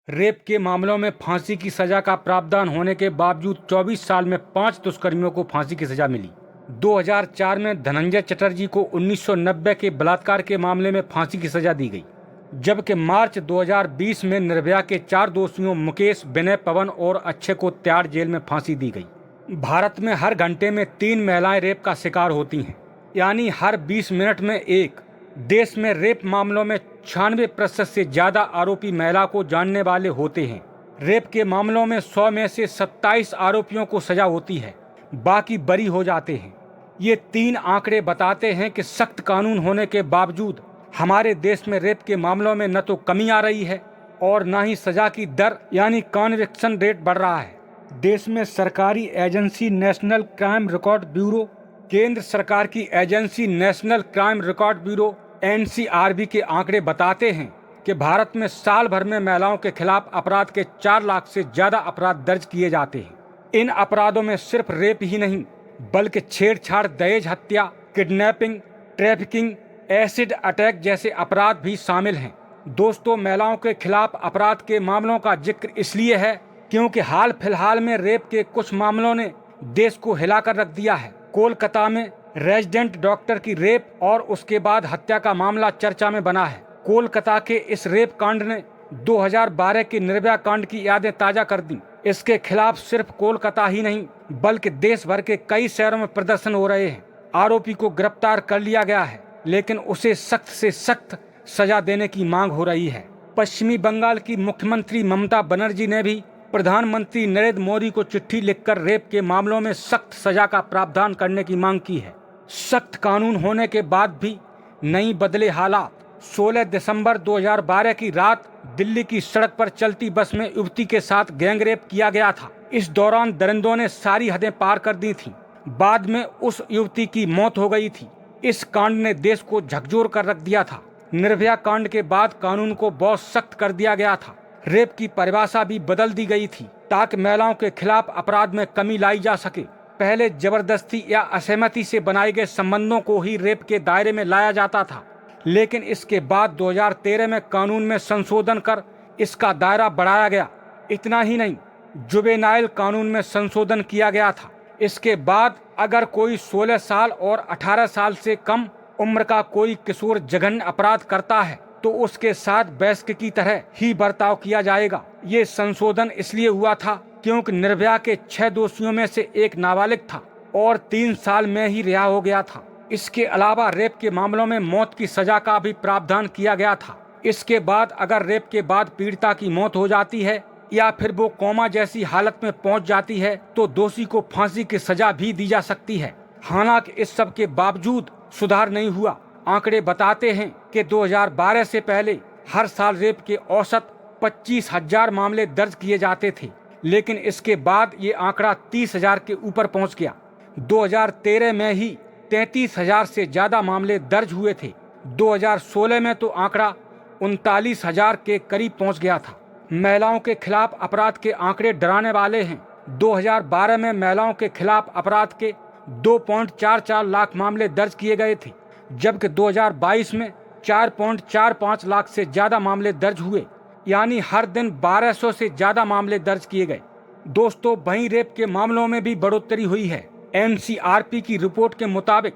Rape के मामलों में फांसी की सजा का प्रावधान होने के बावजूद 24 साल में 5 दुष्कर्मियों को फांसी की सजा मिली। 2004 में धनंजय चटर्जी को 1990 के बलात्कार के मामले में फांसी की सजा दी गई, जबकि मार्च 2020 में निर्भया के 4 दोषियों मुकेश, विनय, पवन और अक्षय को तिहाड़ जेल में फांसी दी गई। भारत में हर घंटे में 3 महिलाएं रेप का शिकार होती हैं, यानी हर 20 मिनट में एक। देश में रेप मामलों में 96% से ज़्यादा आरोपी महिला को जानने वाले होते हैं। रेप के मामलों में 100 में से 27 आरोपियों को सजा होती है, बाकी बरी हो जाते हैं। ये 3 आंकड़े बताते हैं कि सख्त कानून होने के बावजूद हमारे देश में रेप के मामलों में न तो कमी आ रही है और न ही सजा की दर यानी कन्विक्शन रेट बढ़ रहा है। देश में सरकारी agency national crime record bureau, केंद्र सरकार की agency national crime record bureau NCRB के आंकड़े बताते हैं कि भारत में साल भर में महिलाओं के खिलाफ अपराध के 4 लाख से ज्यादा अपराध दर्ज किए जाते हैं। इन अपराधों में सिर्फ रेप ही नहीं, बल्कि छेड़छाड़, दहेज हत्या, किडनैपिंग, ट्रैफिकिंग, एसिड अटैक जैसे अपराध भी शामिल हैं। दोस्तों, महिलाओं के खिलाफ अपराध के मामलों का जिक्र इसलिए है क्योंकि हाल फिलहाल में रेप के कुछ मामलों ने देश को हिलाकर रख दिया है। कोलकाता में रेजिडेंट डॉक्टर की रेप और उसके बाद हत्या का मामला चर्चा में बना है। कोलकाता के इस रेप कांड ने 2012 के निर्भया कांड की यादें ताजा कर दी। इसके खिलाफ सिर्फ कोलकाता ही नहीं, बल्कि देश भर के कई शहरों में प्रदर्शन हो रहे हैं। आरोपी को गिरफ्तार कर लिया गया है, लेकिन उसे सख्त से सख्त सजा देने की मांग हो रही है। पश्चिमी बंगाल की मुख्यमंत्री ममता बनर्जी ने भी प्रधानमंत्री नरेंद्र मोदी को चिट्ठी लिखकर रेप के मामलों में सख्त सजा का प्रावधान करने की मांग की है। सख्त कानून होने के बाद भी नहीं बदले हालात। 16 दिसंबर 2012 की रात दिल्ली की सड़क पर चलती बस में युवती के साथ गैंगरेप किया गया था। इस दौरान दरिंदों ने सारी हदें पार कर दी थीं। बाद में उस युवती की मौत हो गई थी। इस कांड ने देश को झकझोर कर रख दिया था। निर्भया कांड के बाद कानून को बहुत सख्त कर दिया गया था। रेप की परिभाषा भी बदल दी गई थी ताकि महिलाओं के खिलाफ अपराध में कमी लाई जा सके। पहले जबरदस्ती या असहमति से बनाए गए संबंधों को ही रेप के दायरे में लाया जाता था, लेकिन इसके बाद 2013 में कानून में संशोधन कर इसका दायरा बढ़ाया गया। इतना ही नहीं, जुवेनाइल कानून में संशोधन किया गया था। इसके बाद अगर कोई 16 साल और 18 साल से कम उम्र का कोई किशोर जघन्य अपराध करता है तो उसके साथ वयस्क की तरह ही बर्ताव किया जाएगा। ये संशोधन इसलिए हुआ था क्योंकि निर्भया के 6 दोषियों में से एक नाबालिग था और 3 साल में ही रिहा हो गया था। इसके अलावा रेप के मामलों में मौत की सजा का भी प्रावधान किया गया था। इसके बाद अगर रेप के बाद पीड़िता की मौत हो जाती है या फिर वो कोमा जैसी हालत में पहुंच जाती है तो दोषी को फांसी की सजा भी दी जा सकती है। हालांकि इस सब के बावजूद सुधार नहीं हुआ। आंकड़े बताते हैं कि 2012 से पहले हर साल रेप के औसत 25,000 मामले दर्ज किए जाते थे, लेकिन इसके बाद ये आंकड़ा 30,000 के ऊपर पहुंच गया। 2013 में ही 33,000 से ज्यादा मामले दर्ज हुए थे। 2016 में तो आंकड़ा 39,000 के करीब पहुंच गया था। महिलाओं के खिलाफ अपराध के आंकड़े डराने वाले हैं। 2012 में महिलाओं के खिलाफ अपराध के 2.44 लाख मामले दर्ज किए गए थे, जबकि 2022 में 4.45 लाख से ज्यादा मामले दर्ज हुए, यानी हर दिन 1200 से ज्यादा मामले दर्ज किए गए। दोस्तों, वहीं रेप के मामलों में भी बढ़ोतरी हुई है। NCRP की रिपोर्ट के मुताबिक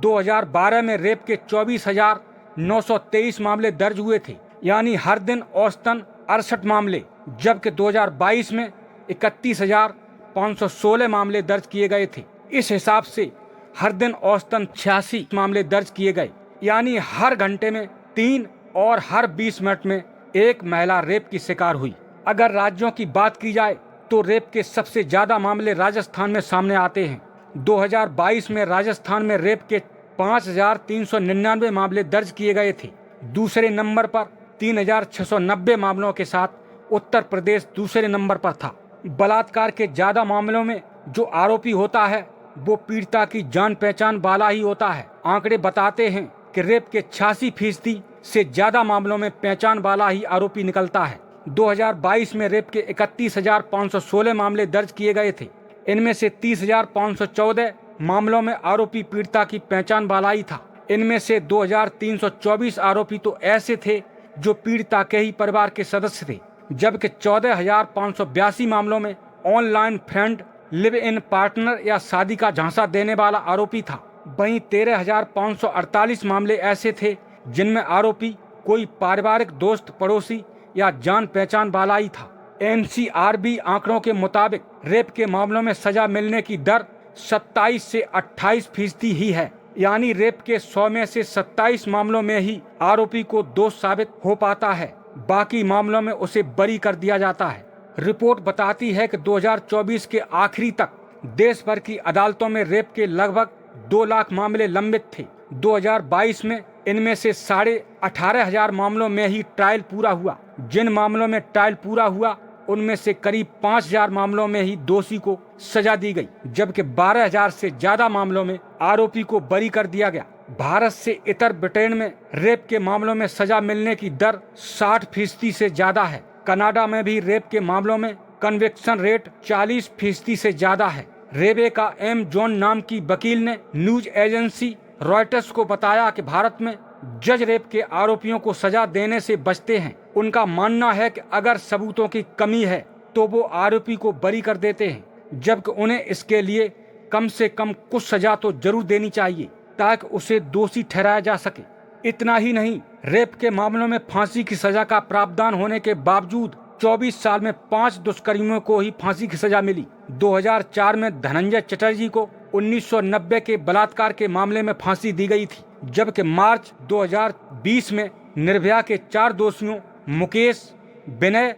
2012 में रेप के 24,923 मामले दर्ज हुए थे, यानी हर दिन औसतन 68 मामले, जबकि 2022 में 31,516 मामले दर्ज किए गए थे। इस हिसाब से हर दिन औसतन 86 मामले दर्ज किए गए, यानी हर घंटे में 3 और हर 20 मिनट में एक महिला रेप की शिकार हुई। अगर राज्यों की बात की जाए तो रेप के सबसे ज्यादा मामले राजस्थान में सामने आते हैं। 2022 में राजस्थान में रेप के 5,399 मामले दर्ज किए गए थे। दूसरे नंबर पर 3,690 मामलों के साथ उत्तर प्रदेश दूसरे नंबर पर था। बलात्कार के ज्यादा मामलों में जो आरोपी होता है वो पीड़िता की जान पहचान वाला ही होता है। आंकड़े बताते हैं कि रेप के 86% से ज्यादा मामलों में पहचान वाला ही आरोपी निकलता है। 2022 में रेप के 31,516 मामले दर्ज किए गए थे। इनमें से 30,514 मामलों में आरोपी पीड़िता की पहचान वाला ही था। इनमें से 2,324 आरोपी तो ऐसे थे जो पीड़िता के ही परिवार के सदस्य थे। जबकि 14,582 मामलों में online friend, live in partner या शादी का झांसा देने वाला आरोपी था। वहीं 13,548 मामले ऐसे थे जिनमें आरोपी कोई पारिवारिक दोस्त, पड़ोसी या जान पहचान वाला ही था। NCRB आंकड़ों के मुताबिक रेप के मामलों में सजा मिलने की दर 27 से 28% ही है, यानी रेप के 100 में से 27 मामलों में ही आरोपी को दोष साबित हो पाता है, बाकी मामलों में उसे बरी कर दिया जाता है। रिपोर्ट बताती है कि 2024 के आखिरी तक देश भर की अदालतों में रेप के लगभग 2 लाख मामले लंबित थे। 2022 में इनमें से 18,500 मामलों में ही ट्रायल पूरा हुआ। जिन मामलों में ट्रायल पूरा हुआ उनमें से करीब 5,000 मामलों में ही दोषी को सजा दी गई, जबकि 12,000 से ज्यादा मामलों में आरोपी को बरी कर दिया गया। भारत से इतर ब्रिटेन में रेप के मामलों में सजा मिलने की दर 60% से ज्यादा है। कनाडा में भी रेप के मामलों में कन्विक्शन रेट 40% से ज्यादा है। Rebecca M. जॉन नाम की वकील ने न्यूज एजेंसी रॉयटर्स को बताया कि भारत में जज रेप के आरोपियों को सजा देने से बचते हैं। उनका मानना है कि अगर सबूतों की कमी है तो वो आरोपी को बरी कर देते हैं, जबकि उन्हें इसके लिए कम से कम कुछ सजा तो जरूर देनी चाहिए ताकि उसे दोषी ठहराया जा सके। इतना ही नहीं, रेप के मामलों में फांसी की सजा का प्रावधान होने के बावजूद 24 साल में 5 दुष्कर्मियों को ही फांसी की सजा मिली। 2004 में धनंजय चटर्जी को 1990 के बलात्कार के मामले में फांसी दी गई थी, जबकि मार्च 2020 में निर्भया के 4 दोषियों मुकेश, विनय,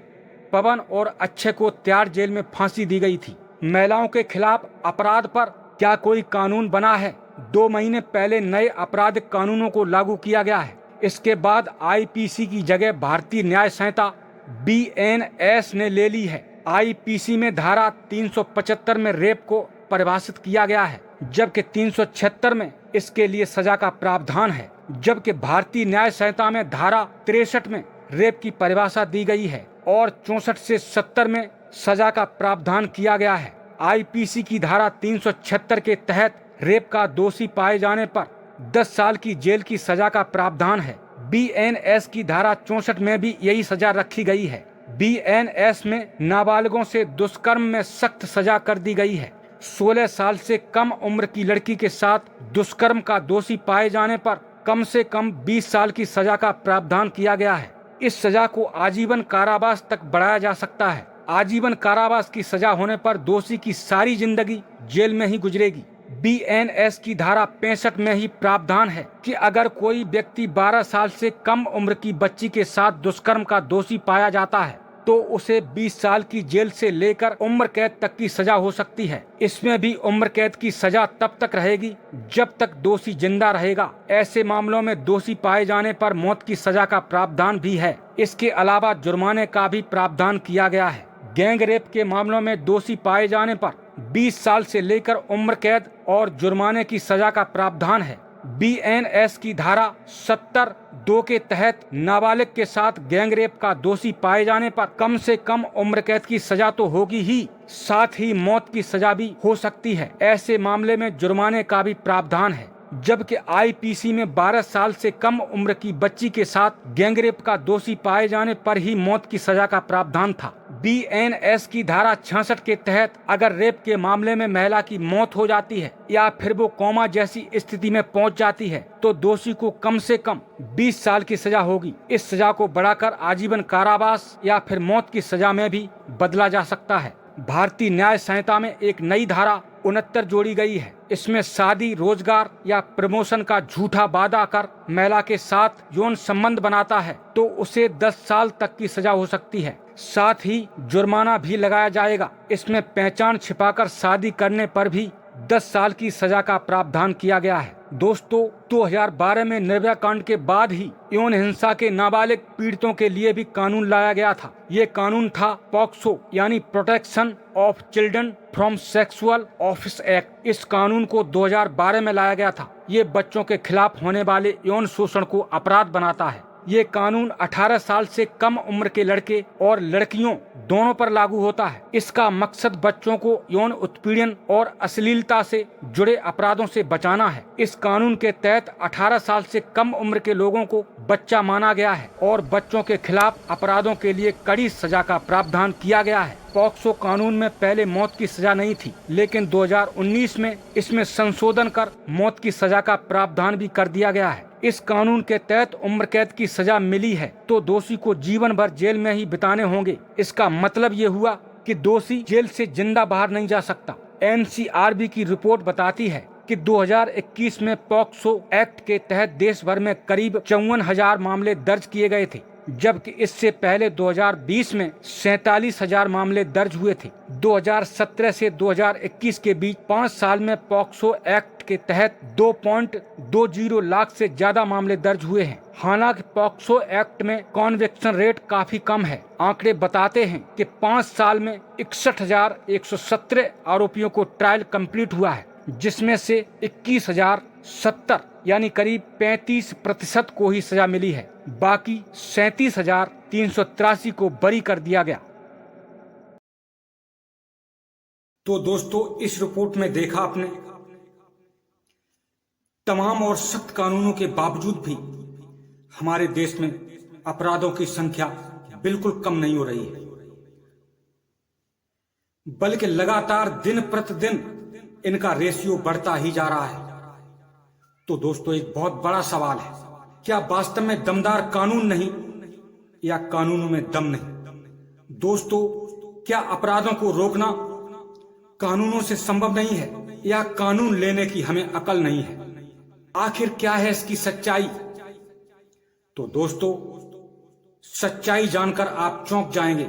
पवन और अक्षय को तिहाड़ जेल में फांसी दी गई थी। महिलाओं के खिलाफ अपराध पर क्या कोई कानून बना है? 2 महीने पहले नए आपराधिक कानूनों को लागू किया गया है। इसके बाद IPC की जगह भारतीय न्याय संहिता BNS ने ले ली है। IPC में धारा 375 में रेप को परिभाषित किया गया है, जबकि 376 में इसके लिए सजा का प्रावधान है। जबकि भारतीय न्याय संहिता में धारा 63 में रेप की परिभाषा दी गई है और 64 से 70 में सजा का प्रावधान किया गया है। IPC की धारा 376 के तहत रेप का दोषी पाए जाने पर 10 साल की जेल की सजा का प्रावधान है। BNS की धारा 64 में भी यही सजा रखी गई है। BNS में नाबालिगों से दुष्कर्म में सख्त सजा कर दी गई है। 16 साल से कम उम्र की लड़की के साथ दुष्कर्म का दोषी पाए जाने पर कम से कम 20 साल की सजा का प्रावधान किया गया है। इस सजा को आजीवन कारावास तक बढ़ाया जा सकता है। आजीवन कारावास की सजा होने पर दोषी की सारी जिंदगी जेल में ही गुजरेगी। BNS की धारा 65 में ही प्रावधान है कि अगर कोई व्यक्ति 12 साल से कम उम्र की बच्ची के साथ दुष्कर्म का दोषी पाया जाता है तो उसे 20 साल की जेल से लेकर उम्र कैद तक की सजा हो सकती है। इसमें भी उम्र कैद की सजा तब तक रहेगी जब तक दोषी जिंदा रहेगा। ऐसे मामलों में दोषी पाए जाने पर मौत की सजा का प्रावधान भी है। इसके अलावा जुर्माने का भी प्रावधान किया गया है। गैंग रेप के मामलों में दोषी पाए जाने पर 20 साल से लेकर उम्र कैद और जुर्माने की सजा का प्रावधान है। BNS की धारा 70(2) के तहत नाबालिग के साथ गैंग रेप का दोषी पाए जाने पर कम से कम उम्र कैद की सजा तो होगी ही, साथ ही मौत की सजा भी हो सकती है। ऐसे मामले में जुर्माने का भी प्रावधान है। जबकि IPC में 12 साल से कम उम्र की बच्ची के साथ गैंग रेप का दोषी पाए जाने पर ही मौत की सजा का प्रावधान था। BNS की धारा 66 के तहत अगर रेप के मामले में महिला की मौत हो जाती है या फिर वो कोमा जैसी स्थिति में पहुंच जाती है तो दोषी को कम से कम 20 साल की सजा होगी। इस सजा को बढ़ाकर आजीवन कारावास या फिर मौत की सजा में भी बदला जा सकता है। भारतीय न्याय संहिता में एक नई धारा 69 जोड़ी गई है। इसमें शादी, रोजगार या प्रमोशन का झूठा वादा कर महिला के साथ यौन संबंध बनाता है तो उसे 10 साल तक की सजा हो सकती है। साथ ही जुर्माना भी लगाया जाएगा। इसमें पहचान छिपाकर शादी करने पर भी 10 साल की सजा का प्रावधान किया गया है। दोस्तों, 2012 में निर्भया कांड के बाद ही यौन हिंसा के नाबालिग पीड़ितों के लिए भी कानून लाया गया था। ये कानून था पॉक्सो यानी protection of children from sexual offence act. इस कानून को 2012 में लाया गया था। ये बच्चों के खिलाफ होने वाले यौन शोषण को अपराध बनाता है। ये कानून 18 साल से कम उम्र के लड़के और लड़कियों दोनों पर लागू होता है। इसका मकसद बच्चों को यौन उत्पीड़न और अश्लीलता से जुड़े अपराधों से बचाना है। इस कानून के तहत 18 साल से कम उम्र के लोगों को बच्चा माना गया है और बच्चों के खिलाफ अपराधों के लिए कड़ी सजा का प्रावधान किया गया है। पॉक्सो कानून में पहले मौत की सजा नहीं थी, लेकिन 2019 में इसमें संशोधन कर मौत की सजा का प्रावधान भी कर दिया गया है। इस कानून के तहत उम्र कैद की सजा मिली है तो दोषी को जीवन भर जेल में ही बिताने होंगे। इसका मतलब ये हुआ कि दोषी जेल से जिंदा बाहर नहीं जा सकता। NCRB की रिपोर्ट बताती है कि 2021 में पॉक्सो एक्ट के तहत देश भर में करीब 54,000 मामले दर्ज किए गए थे, जबकि इससे पहले 2020 में 47,000 मामले दर्ज हुए थे। 2017 से 2021 के बीच 5 साल में पॉक्सो एक्ट के तहत 2.20 लाख से ज्यादा मामले दर्ज हुए हैं। हालांकि पॉक्सो एक्ट में कॉन्विक्शन रेट काफी कम है। आंकड़े बताते हैं कि 5 साल में 61,117 आरोपियों को ट्रायल कंप्लीट हुआ है, जिसमें से 21,070 यानी करीब 35% को ही सजा मिली है। बाकी 37,383 को बरी कर दिया गया। तो दोस्तों, इस रिपोर्ट में देखा आपने, तमाम और सख्त कानूनों के बावजूद भी हमारे देश में अपराधों की संख्या बिल्कुल कम नहीं हो रही है, बल्कि लगातार दिन प्रतिदिन इनका रेशियो बढ़ता ही जा रहा है। तो दोस्तों, एक बहुत बड़ा सवाल है, क्या वास्तव में दमदार कानून नहीं या कानूनों में दम नहीं? दोस्तों, क्या अपराधों को रोकना कानूनों से संभव नहीं है या कानून लेने की हमें अकल नहीं है? आखिर क्या है इसकी सच्चाई? तो दोस्तों, सच्चाई जानकर आप चौंक जाएंगे।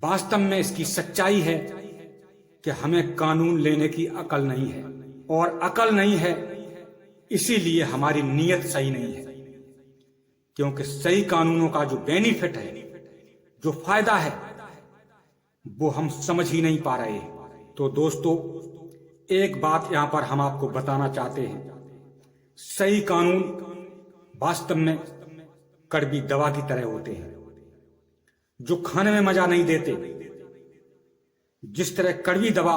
वास्तव में इसकी सच्चाई है कि हमें कानून लेने की अकल नहीं है, और अकल नहीं है इसीलिए हमारी नीयत सही नहीं है, क्योंकि सही कानूनों का जो बेनिफिट है, जो फायदा है, वो हम समझ ही नहीं पा रहे हैं। तो दोस्तों, एक बात यहां पर हम आपको बताना चाहते हैं, सही कानून वास्तव में कड़वी दवा की तरह होते हैं, जो खाने में मजा नहीं देते। जिस तरह कड़वी दवा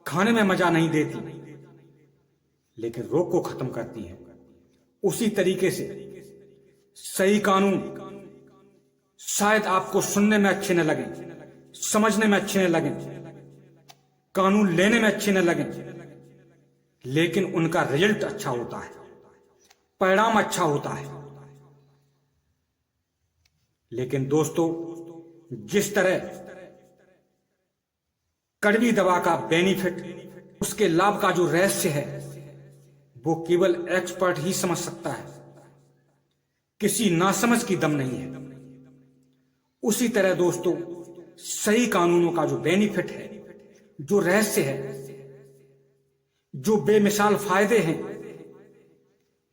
खाने में मजा नहीं देती लेकिन रोग को खत्म करती है, उसी तरीके से सही कानून शायद आपको सुनने में अच्छे न लगे, समझने में अच्छे न लगे, कानून लेने में अच्छे न लगे, लेकिन उनका रिजल्ट अच्छा होता है, परिणाम अच्छा होता है। लेकिन दोस्तों, जिस तरह कड़वी दवा का बेनिफिट, उसके लाभ का जो रहस्य है, वो केवल एक्सपर्ट ही समझ सकता है, किसी नासमझ की दम नहीं है। उसी तरह दोस्तों, सही कानूनों का जो बेनिफिट है, जो रहस्य है, जो बेमिसाल फायदे हैं,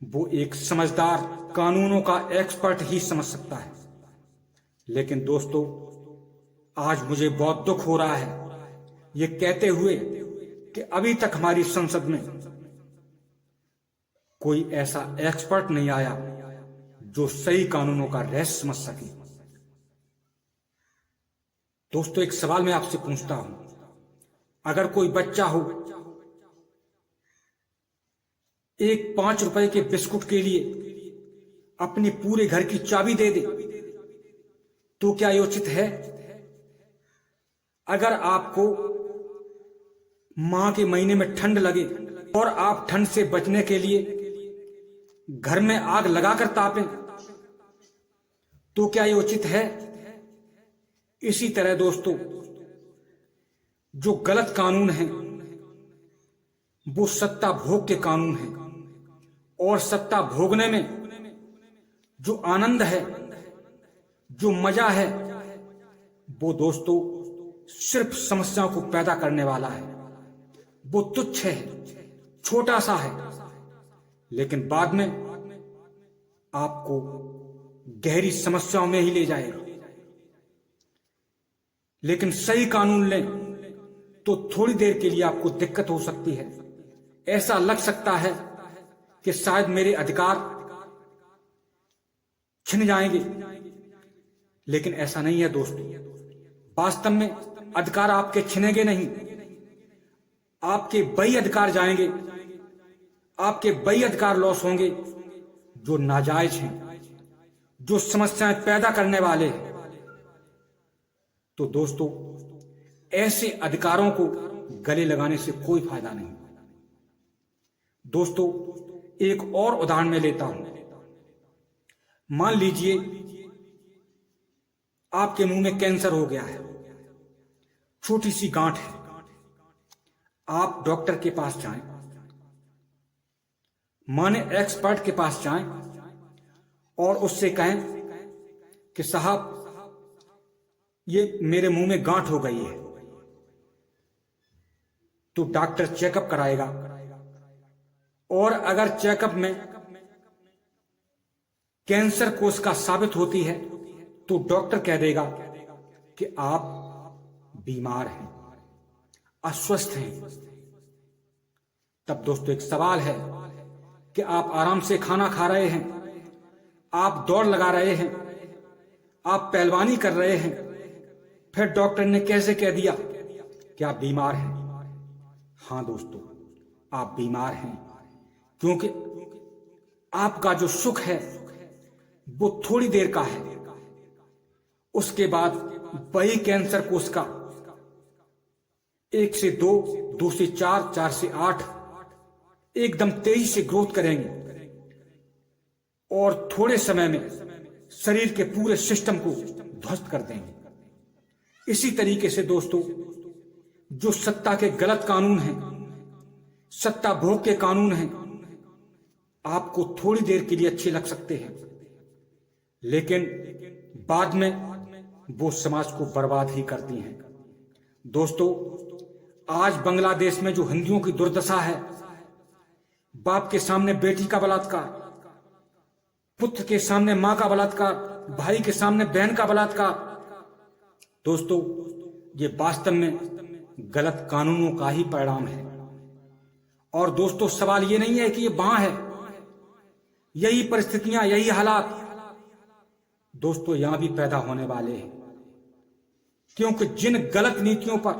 वो एक समझदार कानूनों का एक्सपर्ट ही समझ सकता है। लेकिन दोस्तों, आज मुझे बहुत दुख हो रहा है ये कहते हुए कि अभी तक हमारी संसद में कोई ऐसा एक्सपर्ट नहीं आया जो सही कानूनों का रहस्य समझ सके। दोस्तों, एक सवाल मैं आपसे पूछता हूं, अगर कोई बच्चा हो, एक 5 रुपए के बिस्कुट के लिए अपनी पूरे घर की चाबी दे दे, तो क्या ये उचित है? अगर आपको माह के महीने में ठंड लगे और आप ठंड से बचने के लिए घर में आग लगाकर तापें, तो क्या ये उचित है? इसी तरह दोस्तों, जो गलत कानून है वो सत्ता भोग के कानून है, और सत्ता भोगने में जो आनंद है, जो मजा है, वो दोस्तों सिर्फ समस्याओं को पैदा करने वाला है। वो तुच्छ है, छोटा सा है, लेकिन बाद में आपको गहरी समस्याओं में ही ले जाएगा। लेकिन सही कानून लें तो थोड़ी देर के लिए आपको दिक्कत हो सकती है, ऐसा लग सकता है कि शायद मेरे अधिकार छिन जाएंगे, लेकिन ऐसा नहीं है दोस्तों। वास्तव में अधिकार आपके छिनेंगे नहीं, आपके वही अधिकार जाएंगे, आपके वही अधिकार लॉस होंगे जो नाजायज हैं, जो समस्याएं पैदा करने वाले हैं। तो दोस्तों, ऐसे अधिकारों को गले लगाने से कोई फायदा नहीं। दोस्तों, एक और उदाहरण मैं लेता हूं। मान लीजिए आपके मुंह में कैंसर हो गया है, छोटी सी गांठ है। आप डॉक्टर के पास जाएं, माने एक्सपर्ट के पास जाएं और उससे कहें कि साहब, ये मेरे मुंह में गांठ हो गई है। तो डॉक्टर चेकअप कराएगा और अगर चेकअप में कैंसर कोशिका साबित होती है तो डॉक्टर कह देगा कि आप बीमार हैं, अस्वस्थ हैं। तब दोस्तों एक सवाल है कि आप आराम से खाना खा रहे हैं, आप दौड़ लगा रहे हैं, आप पहलवानी कर रहे हैं, फिर डॉक्टर ने कैसे कह दिया कि आप बीमार हैं? हां दोस्तों, आप बीमार हैं क्योंकि आपका जो सुख है वो थोड़ी देर का है। उसके बाद वही कैंसर कोशिका 1 से 2, 2 से 4, 4 से 8 एकदम तेजी से ग्रोथ करेंगे और थोड़े समय में शरीर के पूरे सिस्टम को ध्वस्त कर देंगे। इसी तरीके से दोस्तों, जो सत्ता के गलत कानून हैं, सत्ता भोग के कानून हैं, आपको थोड़ी देर के लिए अच्छे लग सकते हैं, लेकिन बाद में वो समाज को बर्बाद ही करती हैं। दोस्तों, आज बांग्लादेश में जो हिंदुओं की दुर्दशा है, बाप के सामने बेटी का बलात्कार, पुत्र के सामने मां का बलात्कार, भाई के सामने बहन का बलात्कार, दोस्तों ये वास्तव में गलत कानूनों का ही परिणाम है। और दोस्तों, सवाल ये नहीं है कि ये वहां है, यही परिस्थितियां, यही हालात दोस्तों यहां भी पैदा होने वाले हैं, क्योंकि जिन गलत नीतियों पर,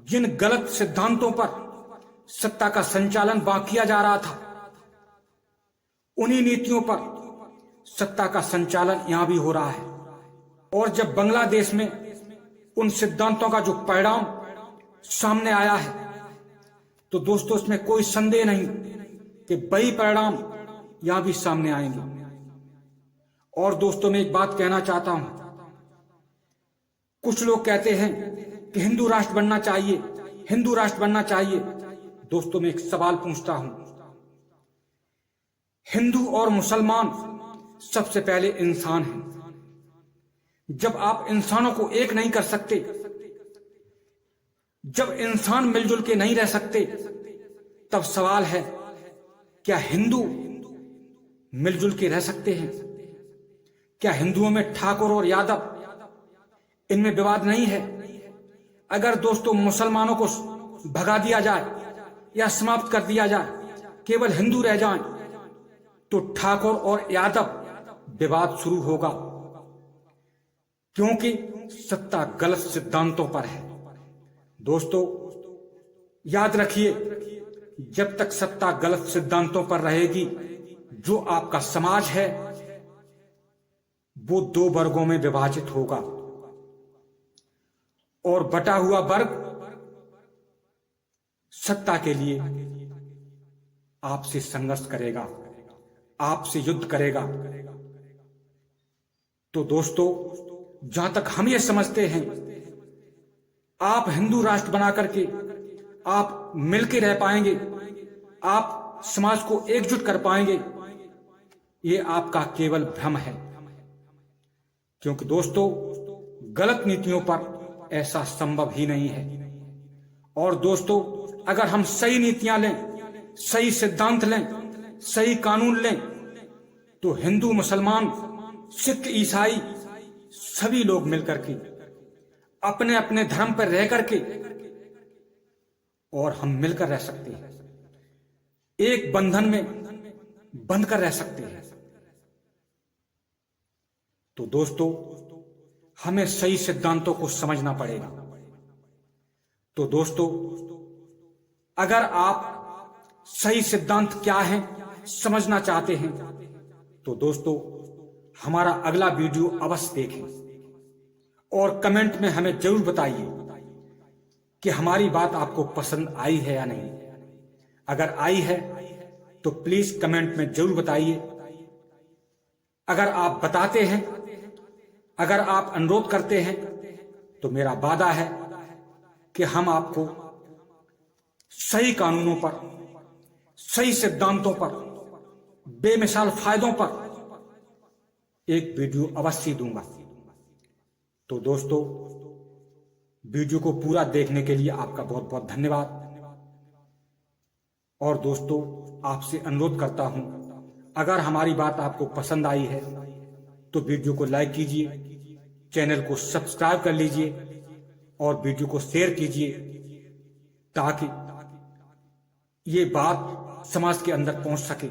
जिन गलत सिद्धांतों पर सत्ता का संचालन वहां किया जा रहा था, उन्हीं नीतियों पर सत्ता का संचालन यहां भी हो रहा है। और जब बांग्लादेश में उन सिद्धांतों का जो परिणाम सामने आया है, तो दोस्तों इसमें कोई संदेह नहीं कि वही परिणाम यहां भी सामने आएंगे। और दोस्तों, मैं एक बात कहना चाहता हूं। कुछ लोग कहते हैं कि हिंदू राष्ट्र बनना चाहिए, हिंदू राष्ट्र बनना चाहिए। दोस्तों, मैं एक सवाल पूछता हूं। हिंदू और मुसलमान सबसे पहले इंसान हैं। जब आप इंसानों को एक नहीं कर सकते, जब इंसान मिलजुल के नहीं रह सकते, तब सवाल है क्या हिंदू मिलजुल के रह सकते हैं? क्या हिंदुओं में ठाकुर और यादव, इनमें विवाद नहीं है? अगर दोस्तों मुसलमानों को भगा दिया जाए या समाप्त कर दिया जाए, केवल हिंदू रह जाएं, तो ठाकुर और यादव विवाद शुरू होगा, क्योंकि सत्ता गलत सिद्धांतों पर है। दोस्तों याद रखिए, जब तक सत्ता गलत सिद्धांतों पर रहेगी, जो आपका समाज है वो 2 वर्गों में विभाजित होगा और बटा हुआ वर्ग सत्ता के लिए आपसे संघर्ष करेगा, आपसे युद्ध करेगा। तो दोस्तों, जहां तक हम ये समझते हैं, आप हिंदू राष्ट्र बना करके आप मिलके रह पाएंगे, आप समाज को एकजुट कर पाएंगे, ये आपका केवल भ्रम है। क्योंकि दोस्तों गलत नीतियों पर ऐसा संभव ही नहीं है। और दोस्तों, अगर हम सही नीतियां लें, सही सिद्धांत लें, सही कानून लें, तो हिंदू, मुसलमान, सिख, ईसाई सभी लोग मिलकर के अपने अपने धर्म पर रह करके और हम मिलकर रह सकते हैं, एक बंधन में बंध कर रह सकते हैं। तो दोस्तों, हमें सही सिद्धांतों को समझना पड़ेगा। तो दोस्तों, अगर आप सही सिद्धांत क्या है समझना चाहते हैं तो दोस्तों हमारा अगला वीडियो अवश्य देखें और कमेंट में हमें जरूर बताइए कि हमारी बात आपको पसंद आई है या नहीं। अगर आई है तो प्लीज कमेंट में जरूर बताइए। अगर आप बताते हैं, अगर आप अनुरोध करते हैं तो मेरा वादा है कि हम आपको सही कानूनों पर, सही सिद्धांतों पर, बेमिसाल फायदों पर एक वीडियो अवश्य दूंगा। तो दोस्तों, वीडियो को पूरा देखने के लिए आपका बहुत बहुत धन्यवाद। और दोस्तों, आपसे अनुरोध करता हूं, अगर हमारी बात आपको पसंद आई है तो वीडियो को लाइक कीजिए, चैनल को सब्सक्राइब कर लीजिए और वीडियो को शेयर कीजिए ताकि ये बात समाज के अंदर पहुंच सके,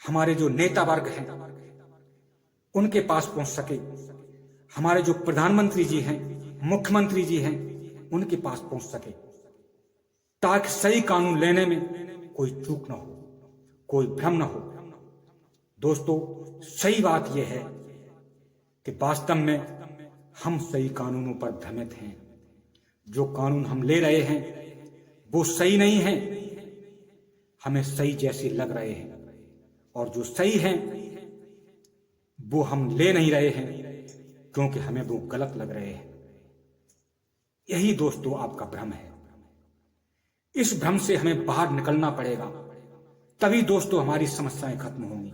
हमारे जो नेता वर्ग हैं उनके पास पहुंच सके, हमारे जो प्रधानमंत्री जी हैं, मुख्यमंत्री जी हैं, उनके पास पहुंच सके, ताकि सही कानून लेने में कोई चूक ना हो, कोई भ्रम ना हो। दोस्तों, सही बात यह है कि वास्तव में हम सही कानूनों पर भ्रमित हैं। जो कानून हम ले रहे हैं वो सही नहीं है, हमें सही जैसे लग रहे हैं, और जो सही हैं वो हम ले नहीं रहे हैं क्योंकि हमें वो गलत लग रहे हैं। यही दोस्तों आपका भ्रम है। इस भ्रम से हमें बाहर निकलना पड़ेगा, तभी दोस्तों हमारी समस्याएं खत्म होंगी।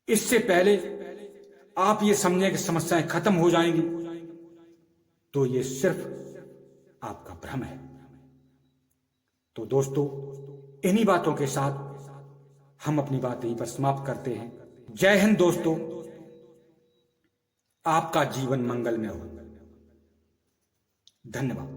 इससे पहले आप ये समझें कि समस्याएं खत्म हो जाएंगी तो ये सिर्फ आपका भ्रम है। तो दोस्तों, इन्हीं बातों के साथ हम अपनी बात यहीं पर समाप्त करते हैं। जय हिंद दोस्तों, आपका जीवन मंगलमय हो। धन्यवाद।